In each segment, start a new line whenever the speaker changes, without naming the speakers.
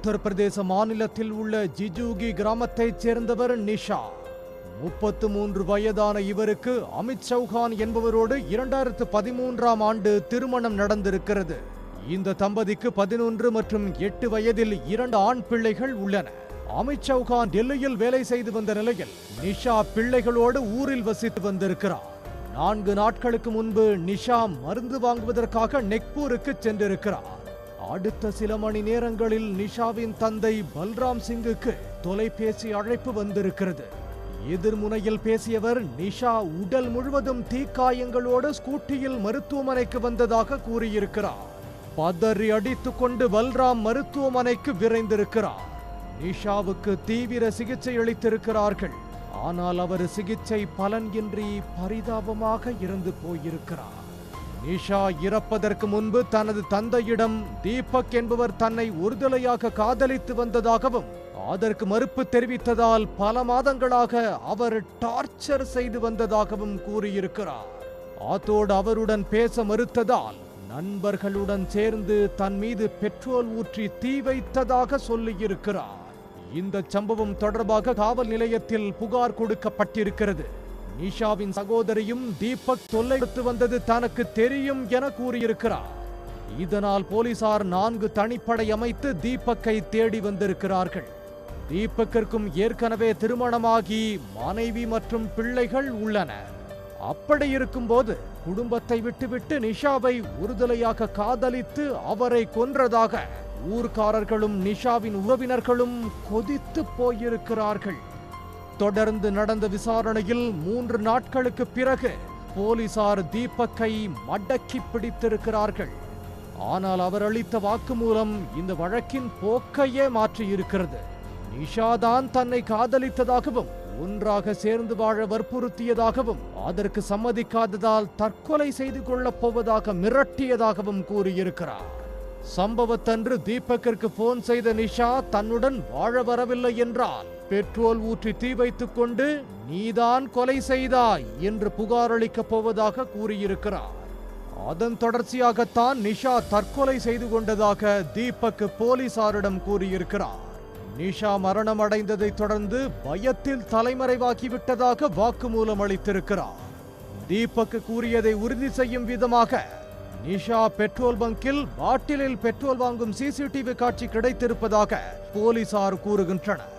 உத்தரப்பிரதேச மாநிலத்தில் உள்ள ஜிஜூகி கிராமத்தைச் சேர்ந்தவர் நிஷா. 33 வயதான இவருக்கு அமித் சௌஹான் என்பவரோடு 2013ஆம் ஆண்டு திருமணம் நடந்திருக்கிறது. இந்த தம்பதிக்கு 11 மற்றும் 8 வயதில் 2 ஆண் பிள்ளைகள் உள்ளன. அமித் சௌஹான் டெல்லியில் வேலை செய்து வந்த நிலையில் நிஷா பிள்ளைகளோடு ஊரில் வசித்து வந்திருக்கிறார். 4 நாட்களுக்கு முன்பு நிஷா மருந்து வாங்குவதற்காக நெக்பூருக்கு சென்றிருக்கிறார். அடுத்த சில மணி நேரங்களில் நிஷாவின் தந்தை பல்ராம் சிங்குக்கு தொலைபேசி அழைப்பு வந்திருக்கிறது. எதிர்முனையில் பேசியவர் நிஷா உடல் முழுவதும் தீக்காயங்களோடு ஸ்கூட்டியில் மருத்துவமனைக்கு வந்ததாக கூறியிருக்கிறார். பதறி அடித்துக் கொண்டு பல்ராம் மருத்துவமனைக்கு விரைந்திருக்கிறார். நிஷாவுக்கு தீவிர சிகிச்சை அளித்திருக்கிறார்கள். ஆனால் அவர் சிகிச்சை பலனின்றி பரிதாபமாக இறந்து போயிருக்கிறார். நிஷா இறப்பதற்கு முன்பு தனது தந்தையிடம் தீபக் என்பவர் தன்னை ஒருதலையாக காதலித்து வந்ததாகவும் அதற்கு மறுப்பு தெரிவித்ததால் பல மாதங்களாக அவர் டார்ச்சர் செய்து வந்ததாகவும் கூறியிருக்கிறார். அதோடு அவருடன் பேச மறுத்ததால் நண்பர்களுடன் சேர்ந்து தன் மீது பெட்ரோல் ஊற்றி தீ வைத்ததாக சொல்லியிருக்கிறார். இந்த சம்பவம் தொடர்பாக காவல் நிலையத்தில் புகார் கொடுக்கப்பட்டிருக்கிறது. நிஷாவின் சகோதரியும் தீபக் தொல்லையெடுத்து வந்தது தனக்கு தெரியும் என கூறியிருக்கிறார். இதனால் போலீசார் 4 தனிப்படை அமைத்து தீபக்கை தேடி வந்திருக்கிறார்கள். தீபக்கிற்கும் ஏற்கனவே திருமணமாகி மனைவி மற்றும் பிள்ளைகள் உள்ளனர். அப்படி இருக்கும்போது குடும்பத்தை விட்டுவிட்டு நிஷாவை ஒருதலையாக காதலித்து அவரை கொன்றதாக ஊர்க்காரர்களும் நிஷாவின் உறவினர்களும் கொதித்து போயிருக்கிறார்கள். தொடர்ந்து நடந்த விசாரணையில் 3 நாட்களுக்கு பிறகு போலீசார் தீபக்கை மடக்கி பிடித்திருக்கிறார்கள். ஆனால் அவர் அளித்த வாக்குமூலம் இந்த வழக்கின் போக்கையே மாற்றியிருக்கிறது. நிஷாதான் தன்னை காதலித்ததாகவும் ஒன்றாக சேர்ந்து வாழ வற்புறுத்தியதாகவும் அதற்கு சம்மதிக்காததால் தற்கொலை செய்து கொள்ளப் போவதாக மிரட்டியதாகவும் கூறியிருக்கிறார். சம்பவத்தன்று தீபக்கிற்கு போன் செய்த நிஷா தன்னுடன் வாழ வரவில்லை என்றால் பெட்ரோல் ஊற்றி தீ வைத்துக் கொண்டு நீதான் கொலை செய்தாய் என்று புகார் அளிக்கப் போவதாக கூறியிருக்கிறார். அதன் தொடர்ச்சியாகத்தான் நிஷா தற்கொலை செய்து கொண்டதாக தீபக் போலீசாரிடம் கூறியிருக்கிறார். நிஷா மரணம் அடைந்ததை தொடர்ந்து பயத்தில் தலைமறைவாகிவிட்டதாக வாக்குமூலம் அளித்திருக்கிறார். தீபக் கூறியதை உறுதி செய்யும் விதமாக நிஷா பெட்ரோல் பங்கில் பாட்டிலில் பெட்ரோல் வாங்கும் சிசிடிவி காட்சி கிடைத்திருப்பதாக போலீசார் கூறுகின்றனர்.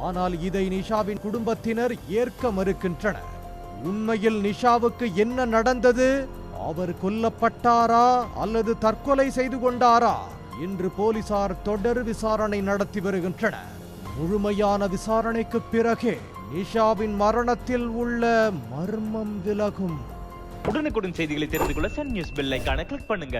ஆனால் இதை நிஷாவின் குடும்பத்தினர் ஏற்க மறுக்கின்றனர். உண்மையில் நிஷாவுக்கு என்ன நடந்தது? அவர் கொல்லப்பட்டாரா அல்லது தற்கொலை செய்து கொண்டாரா என்று போலீசார் தொடர் விசாரணை நடத்தி வருகின்றனர். முழுமையான விசாரணைக்கு பிறகே நிஷாவின் மரணத்தில் உள்ள மர்மம் விலகும்.
உடனுக்குடன் செய்திகளை தெரிந்து கொள்ள சன் நியூஸ் பெல் ஐகானை கிளிக் பண்ணுங்க.